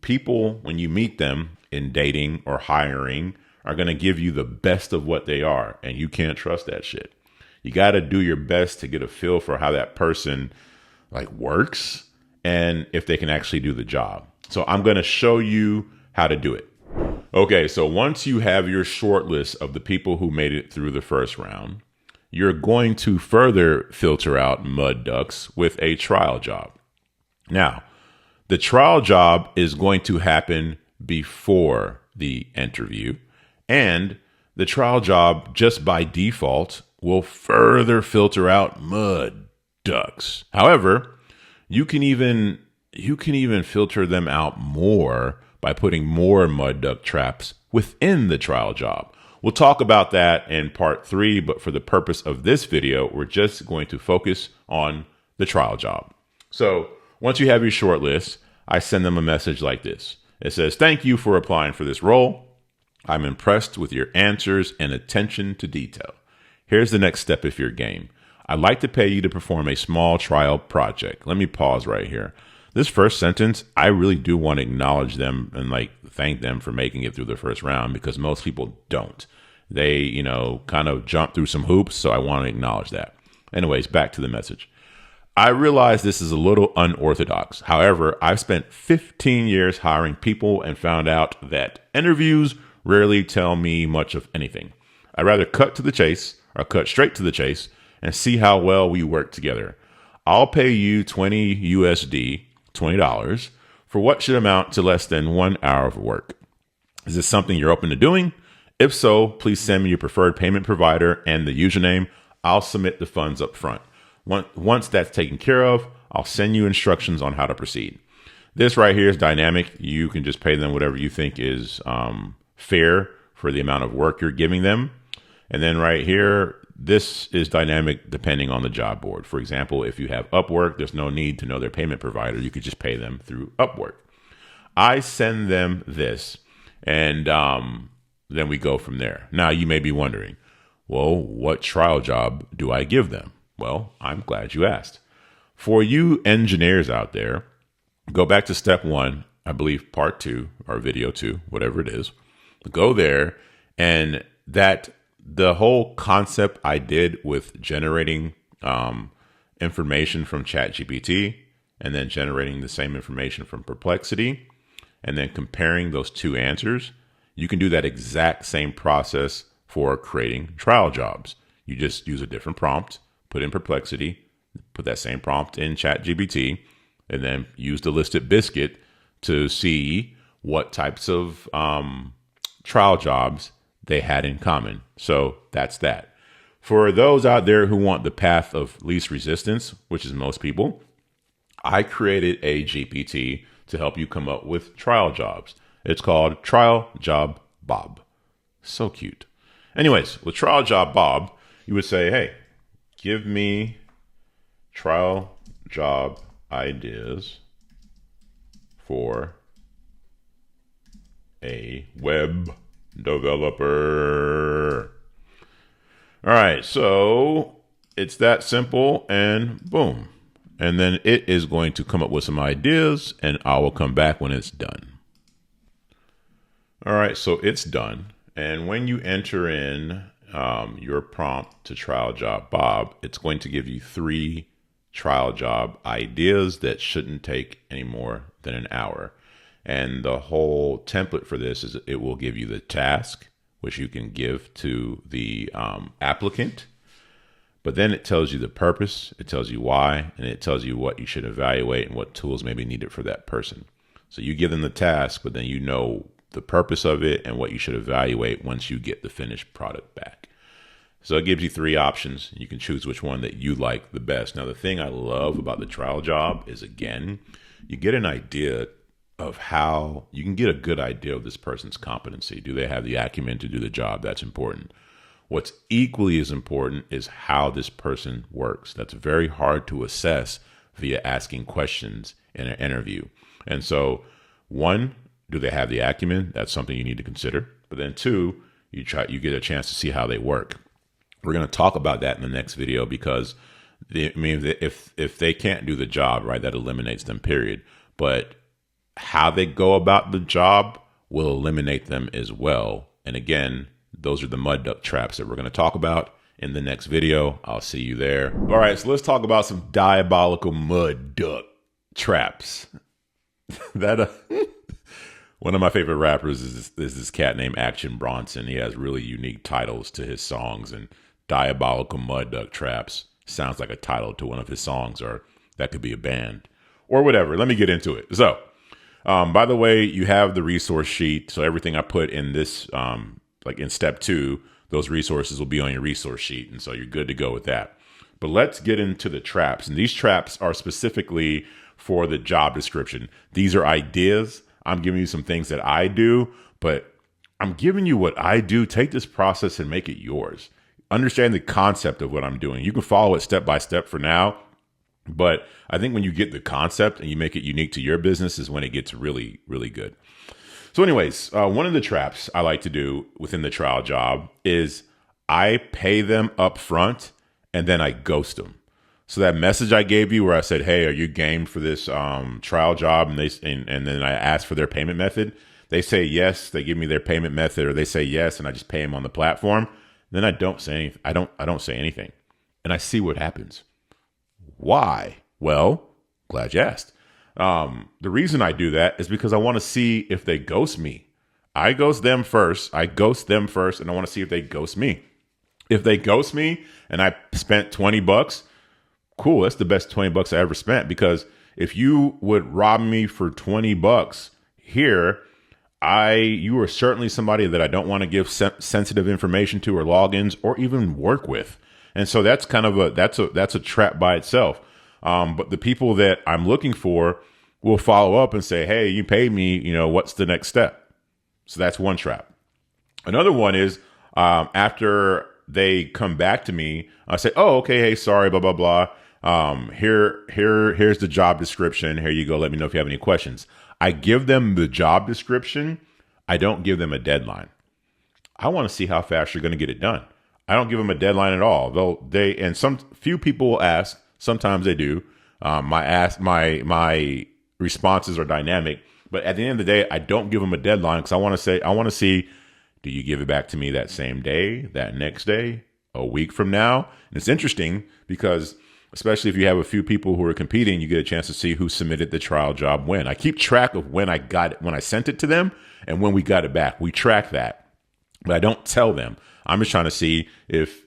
People, when you meet them in dating or hiring, are going to give you the best of what they are, and you can't trust that shit. You got to do your best to get a feel for how that person works and if they can actually do the job. So I'm going to show you how to do it. Okay, so once you have your short list of the people who made it through the first round, you're going to further filter out mud ducks with a trial job. Now, the trial job is going to happen before the interview, and the trial job just by default will further filter out mud ducks. However, you can even filter them out more by putting more mud duck traps within the trial job. We'll talk about that in part 3, but for the purpose of this video, we're just going to focus on the trial job. So once you have your short list, I send them a message like this. It says, "Thank you for applying for this role. I'm impressed with your answers and attention to detail. Here's the next step if you're game. I'd like to pay you to perform a small trial project." Let me pause right here. This first sentence, I really do want to acknowledge them and thank them for making it through the first round, because most people don't. They, kind of jump through some hoops, so I want to acknowledge that. Anyways, back to the message. I realize this is a little unorthodox. However, I've spent 15 years hiring people and found out that interviews rarely tell me much of anything. I'd rather cut straight to the chase and see how well we work together. I'll pay you $20 for what should amount to less than 1 hour of work. Is this something you're open to doing? If so, please send me your preferred payment provider and the username. I'll submit the funds up front. Once that's taken care of, I'll send you instructions on how to proceed. This right here is dynamic. You can just pay them whatever you think is fair for the amount of work you're giving them. And then right here, this is dynamic depending on the job board. For example, if you have Upwork, there's no need to know their payment provider. You could just pay them through Upwork. I send them this, and then we go from there. Now, you may be wondering, well, what trial job do I give them? Well, I'm glad you asked. For you engineers out there, go back to step 1, I believe part 2 or video 2, whatever it is. Go there, and the whole concept I did with generating information from ChatGPT and then generating the same information from Perplexity and then comparing those 2 answers, you can do that exact same process for creating trial jobs. You just use a different prompt, put in Perplexity, put that same prompt in ChatGPT, and then use the listed biscuit to see what types of trial jobs they had in common. So that's that. For those out there who want the path of least resistance, which is most people, I created a GPT to help you come up with trial jobs. It's called Trial Job Bob. So cute. Anyways, with Trial Job Bob, you would say, hey, give me trial job ideas for a web developer. All right, so it's that simple, and boom. And then it is going to come up with some ideas, and I will come back when it's done. All right, so it's done. And when you enter in your prompt to Trial Job Bob, it's going to give you 3 trial job ideas that shouldn't take any more than an hour. And the whole template for this is it will give you the task, which you can give to the applicant. But then it tells you the purpose, it tells you why, and it tells you what you should evaluate and what tools may be needed for that person. So you give them the task, but then you know the purpose of it and what you should evaluate once you get the finished product back. So it gives you 3 options. You can choose which one that you like the best. Now, the thing I love about the trial job is, again, you get an idea of how you can get a good idea of this person's competency. Do they have the acumen to do the job? That's important. What's equally as important is how this person works. That's very hard to assess via asking questions in an interview. And so, 1, do they have the acumen? That's something you need to consider. But then 2, you get a chance to see how they work. We're going to talk about that in the next video because if they can't do the job, right, that eliminates them, period. But how they go about the job will eliminate them as well. And again, those are the mud duck traps that we're going to talk about in the next video. I'll see you there. All right, so let's talk about some diabolical mud duck traps. One of my favorite rappers is this cat named Action Bronson. He has really unique titles to his songs, and Diabolical Mud Duck Traps sounds like a title to one of his songs, or that could be a band or whatever. Let me get into it. So, by the way, you have the resource sheet. So everything I put in this, like in step 2, those resources will be on your resource sheet. And so you're good to go with that. But let's get into the traps. And these traps are specifically for the job description. These are ideas. I'm giving you some things that I do, but I'm giving you what I do. Take this process and make it yours. Understand the concept of what I'm doing. You can follow it step by step for now, but I think when you get the concept and you make it unique to your business is when it gets really, really good. So anyways, one of the traps I like to do within the trial job is I pay them up front and then I ghost them. So that message I gave you where I said, hey, are you game for this trial job? And then I asked for their payment method. They say yes. They give me their payment method, or they say yes, and I just pay them on the platform. Then I don't say anything. I don't say anything, and I see what happens. Why? Well, glad you asked. The reason I do that is because I want to see if they ghost me. I ghost them first, and I want to see if they ghost me. If they ghost me and I spent $20, cool. That's the best $20 I ever spent, because if you would rob me for $20 here, you are certainly somebody that I don't want to give sensitive information to, or logins, or even work with. And so that's kind of that's a trap by itself. But the people that I'm looking for will follow up and say, hey, you paid me, what's the next step? So that's one trap. Another one is after they come back to me, I say, oh, okay, hey, sorry, blah, blah, blah. Here's the job description. Here you go. Let me know if you have any questions. I give them the job description. I don't give them a deadline. I want to see how fast you're going to get it done. I don't give them a deadline at all. Though some few people will ask. Sometimes they do. My responses are dynamic, but at the end of the day, I don't give them a deadline because I want to see, do you give it back to me that same day, that next day, a week from now? And it's interesting because, especially if you have a few people who are competing, you get a chance to see who submitted the trial job when. I keep track of when I got it, when I sent it to them, and when we got it back. We track that, but I don't tell them. I'm just trying to see if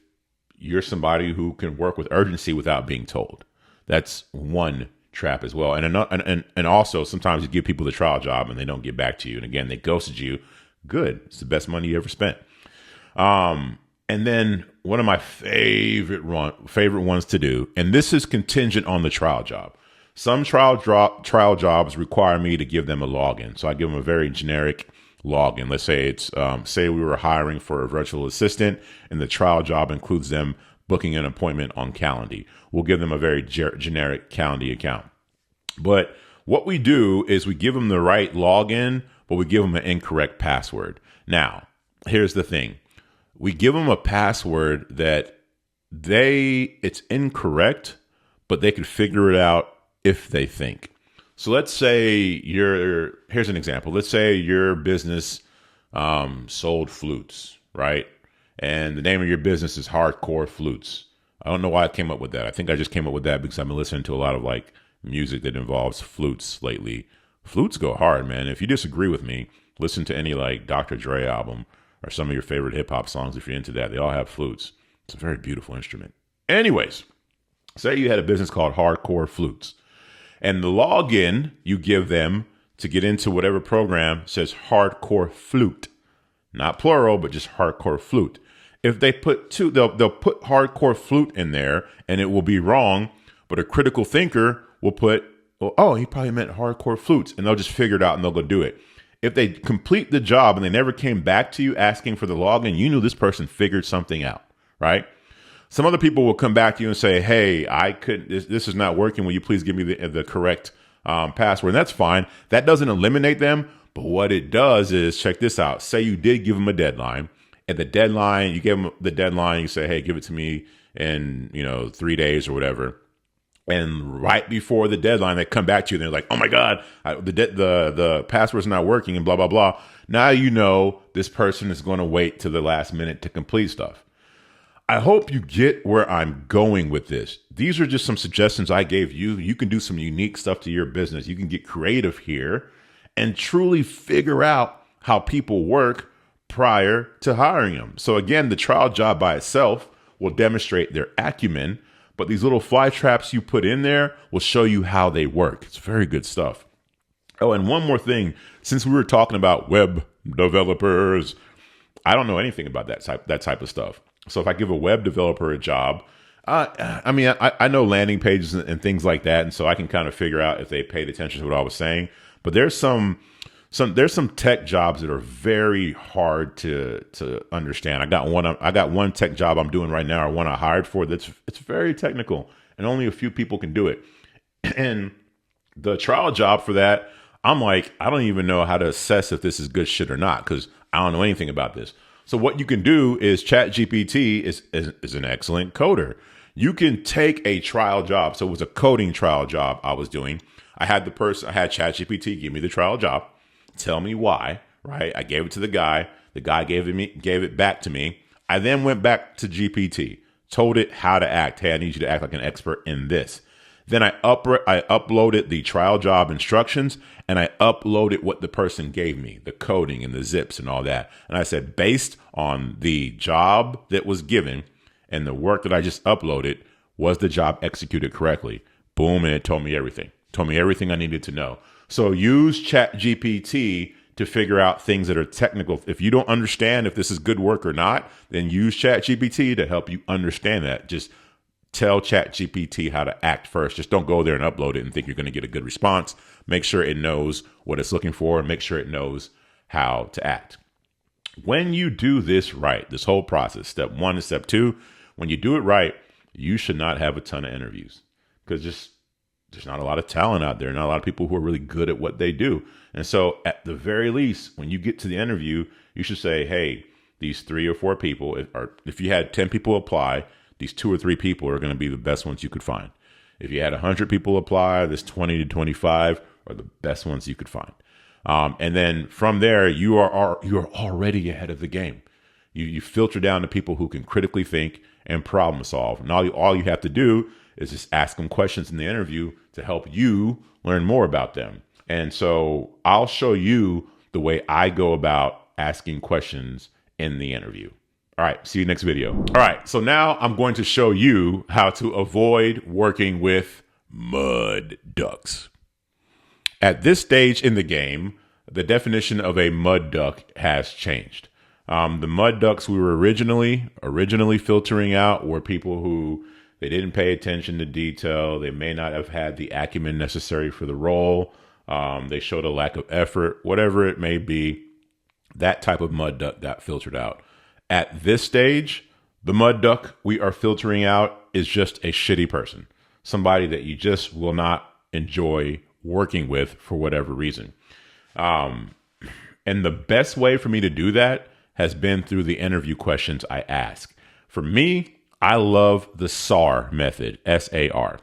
you're somebody who can work with urgency without being told. That's one trap as well. And also sometimes you give people the trial job and they don't get back to you. And again, they ghosted you. Good. It's the best money you ever spent. And then one of my favorite ones to do, and this is contingent on the trial job. Some trial jobs require me to give them a login. So I give them a very generic login. Let's say it's, say we were hiring for a virtual assistant and the trial job includes them booking an appointment on Calendly. We'll give them a very generic Calendly account. But what we do is we give them the right login, but we give them an incorrect password. Now, here's the thing. We give them a password that it's incorrect, but they could figure it out if they think. So let's say here's an example. Let's say your business sold flutes, right? And the name of your business is Hardcore Flutes. I don't know why I came up with that. I think I just came up with that because I've been listening to a lot of like music that involves flutes lately. Flutes go hard, man. If you disagree with me, listen to any like Dr. Dre album or some of your favorite hip hop songs. If you're into that, they all have flutes. It's a very beautiful instrument. Anyways, say you had a business called Hardcore Flutes. And the login you give them to get into whatever program says Hardcore Flute. Not plural, but just Hardcore Flute. If they put they'll put Hardcore Flute in there and it will be wrong, but a critical thinker will put, oh, he probably meant Hardcore Flutes, and they'll just figure it out and they'll go do it. If they complete the job and they never came back to you asking for the login, you knew this person figured something out, right? Some other people will come back to you and say, hey, this is not working. Will you please give me the correct password? And that's fine. That doesn't eliminate them. But what it does is, check this out. Say you did give them a deadline. At the deadline, you give them the deadline. You say, hey, give it to me in 3 days or whatever. And right before the deadline, they come back to you and they're like, oh my God, the password's not working and blah, blah, blah. Now you know this person is going to wait to the last minute to complete stuff. I hope you get where I'm going with this. These are just some suggestions I gave you. You can do some unique stuff to your business. You can get creative here and truly figure out how people work prior to hiring them. So again, the trial job by itself will demonstrate their acumen, but these little fly traps you put in there will show you how they work. It's very good stuff. Oh, and one more thing. Since we were talking about web developers, I don't know anything about that type of stuff. So if I give a web developer a job, I know landing pages and things like that, and so I can kind of figure out if they paid attention to what I was saying. But there's some tech jobs that are very hard to understand. I got one tech job I'm doing right now, or one I hired for. It's very technical, and only a few people can do it. And the trial job for that, I'm like, I don't even know how to assess if this is good shit or not because I don't know anything about this. So what you can do is ChatGPT is an excellent coder. You can take a trial job. So it was a coding trial job I was doing. I had ChatGPT give me the trial job, tell me why, right? I gave it to the guy. The guy gave it back to me. I then went back to GPT, told it how to act. Hey, I need you to act like an expert in this. Then I uploaded the trial job instructions and I uploaded what the person gave me, the coding and the zips and all that. And I said, based on the job that was given and the work that I just uploaded, was the job executed correctly? Boom. And it told me everything. Told me everything I needed to know. So use ChatGPT to figure out things that are technical. If you don't understand if this is good work or not, then use ChatGPT to help you understand that. Just tell ChatGPT how to act first. Just don't go there and upload it and think you're going to get a good response. Make sure it knows what it's looking for and make sure it knows how to act. When you do this right, this whole process, step 1 and step 2, when you do it right, you should not have a ton of interviews because there's not a lot of talent out there, not a lot of people who are really good at what they do. And so at the very least, when you get to the interview, you should say, hey, these 3 or 4 people, if you had 10 people apply, these 2 or 3 people are going to be the best ones you could find. If you had 100 people apply, this 20 to 25 are the best ones you could find. And then from there, you are already ahead of the game. You filter down to people who can critically think and problem solve. And all you have to do is just ask them questions in the interview to help you learn more about them. And so I'll show you the way I go about asking questions in the interview. All right, see you next video. All right, so now I'm going to show you how to avoid working with mud ducks. At this stage in the game, the definition of a mud duck has changed. The mud ducks we were originally filtering out were people who they didn't pay attention to detail. They may not have had the acumen necessary for the role. They showed a lack of effort, whatever it may be. That type of mud duck got filtered out. At this stage, the mud duck we are filtering out is just a shitty person, somebody that you just will not enjoy working with for whatever reason. And the best way for me to do that has been through the interview questions I ask. For me, I love the SAR method, SAR.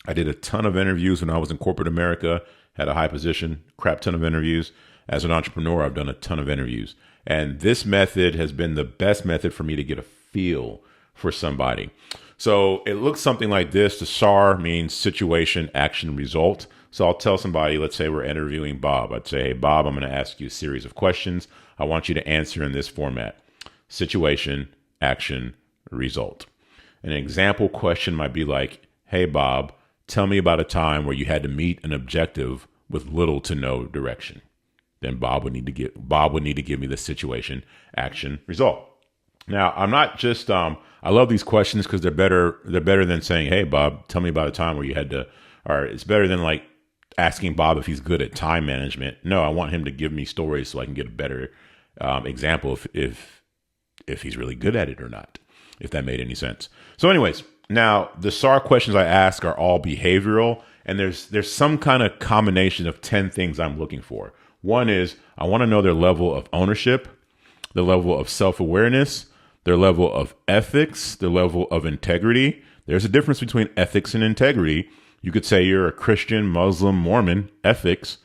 I did a ton of interviews when I was in corporate America, had a high position, crap ton of interviews. As an entrepreneur, I've done a ton of interviews. And this method has been the best method for me to get a feel for somebody. So it looks something like this. The SAR means situation, action, result. So I'll tell somebody, let's say we're interviewing Bob. I'd say, hey, Bob, I'm going to ask you a series of questions. I want you to answer in this format: situation, action, result. An example question might be like, hey, Bob, tell me about a time where you had to meet an objective with little to no direction. Then Bob would need to give me the situation, action, result. Now, I'm not just I love these questions because they're better than saying, hey, Bob, tell me about a time where you had to, or it's better than like asking Bob if he's good at time management. No, I want him to give me stories so I can get a better example if he's really good at it or not, if that made any sense. So anyways, now the SAR questions I ask are all behavioral, and there's some kind of combination of 10 things I'm looking for. One is I want to know their level of ownership, their level of self-awareness, their level of ethics, their level of integrity. There's a difference between ethics and integrity. You could say you're a Christian, Muslim, Mormon, ethics,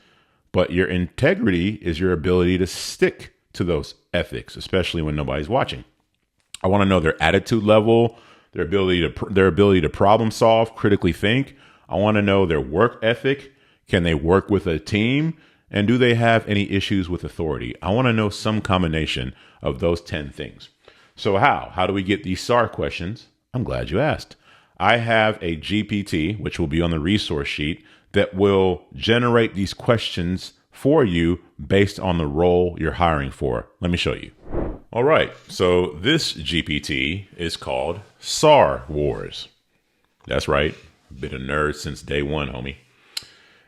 but your integrity is your ability to stick to those ethics, especially when nobody's watching. I want to know their attitude level, their ability to problem solve, critically think. I want to know their work ethic. Can they work with a team? And do they have any issues with authority? I want to know some combination of those 10 things. So how do we get these SAR questions? I'm glad you asked. I have a GPT, which will be on the resource sheet, that will generate these questions for you based on the role you're hiring for. Let me show you. All right. So this GPT is called SAR Wars. That's right. Been a nerd since day one, homie.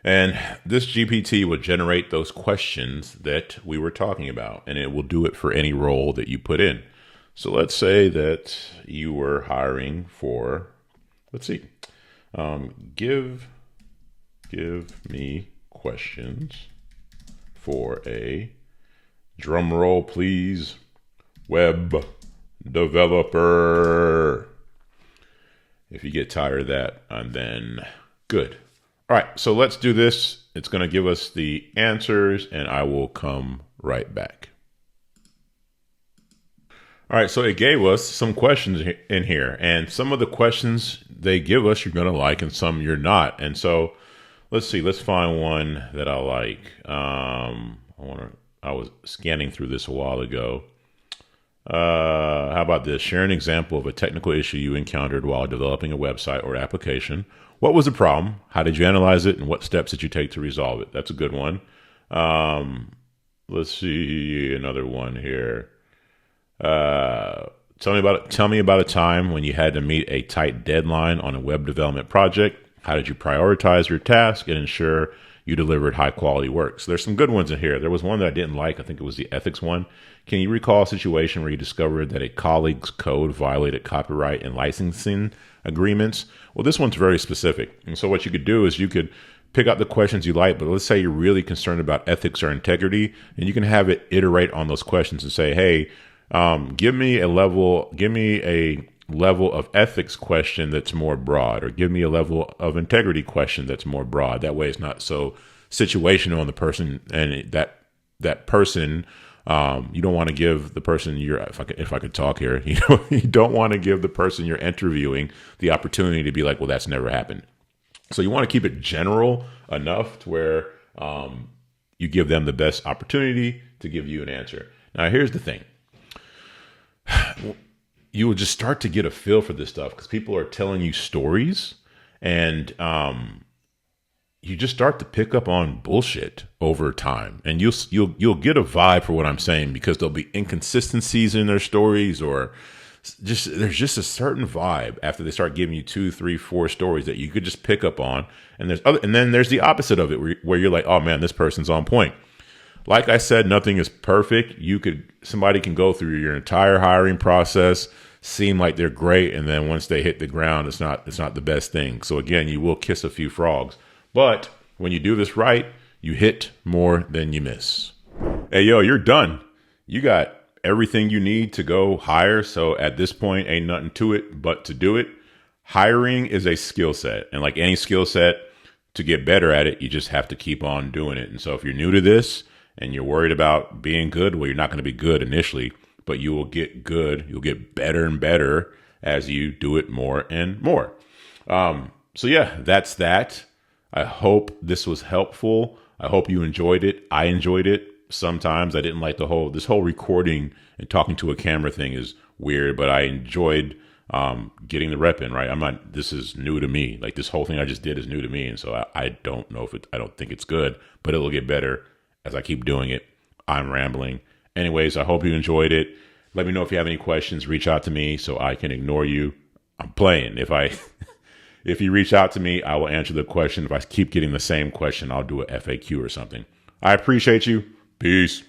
And this GPT will generate those questions that we were talking about, and it will do it for any role that you put in. So let's say that you were hiring for, let's see, give me questions for a, drum roll please, web developer. If you get tired of that, then good. All right, so let's do this. It's going to give us the answers, and I will come right back. All right, so it gave us some questions in here, and some of the questions they give us you're going to like, and some you're not. And so let's see. Let's find one that I like. I was scanning through this a while ago. How about this? Share an example of a technical issue you encountered while developing a website or application. What was the problem? How did you analyze it? And what steps did you take to resolve it? That's a good one. Let's see another one here. Tell me about a time when you had to meet a tight deadline on a web development project. How did you prioritize your task and ensure you delivered high quality work? So there's some good ones in here. There was one that I didn't like. I think it was the ethics one. Can you recall a situation where you discovered that a colleague's code violated copyright and licensing agreements? Well, this one's very specific. And so what you could do is you could pick out the questions you like, but let's say you're really concerned about ethics or integrity, and you can have it iterate on those questions and say, hey, give me a level of ethics question that's more broad, or give me a level of integrity question that's more broad. That way it's not so situational on the person, and that person, you don't want to give the person if I could talk here, you don't want to give the person you're interviewing the opportunity to be like, well, that's never happened. So you want to keep it general enough to where you give them the best opportunity to give you an answer. Now, here's the thing. You will just start to get a feel for this stuff because people are telling you stories, and you just start to pick up on bullshit over time, and you'll get a vibe for what I'm saying, because there'll be inconsistencies in their stories, or there's just a certain vibe after they start giving you 2, 3, 4 stories that you could just pick up on. And then there's the opposite of it, where you're like, oh man, this person's on point. Like I said, nothing is perfect. Somebody can go through your entire hiring process, seem like they're great, and then once they hit the ground, it's not the best thing. So again, you will kiss a few frogs. But when you do this right, you hit more than you miss. Hey, yo, you're done. You got everything you need to go hire. So at this point, ain't nothing to it but to do it. Hiring is a skill set. And like any skill set, to get better at it, you just have to keep on doing it. And so if you're new to this and you're worried about being good, well, you're not going to be good initially, but you will get good. You'll get better and better as you do it more and more. So yeah, that's that. I hope this was helpful. I hope you enjoyed it. I enjoyed it. Sometimes I didn't like this whole recording and talking to a camera thing is weird, but I enjoyed getting the rep in, right? This is new to me. Like, this whole thing I just did is new to me. And so I don't know I don't think it's good, but it'll get better as I keep doing it. I'm rambling. Anyways, I hope you enjoyed it. Let me know if you have any questions. Reach out to me so I can ignore you. I'm playing. If you reach out to me, I will answer the question. If I keep getting the same question, I'll do a FAQ or something. I appreciate you. Peace.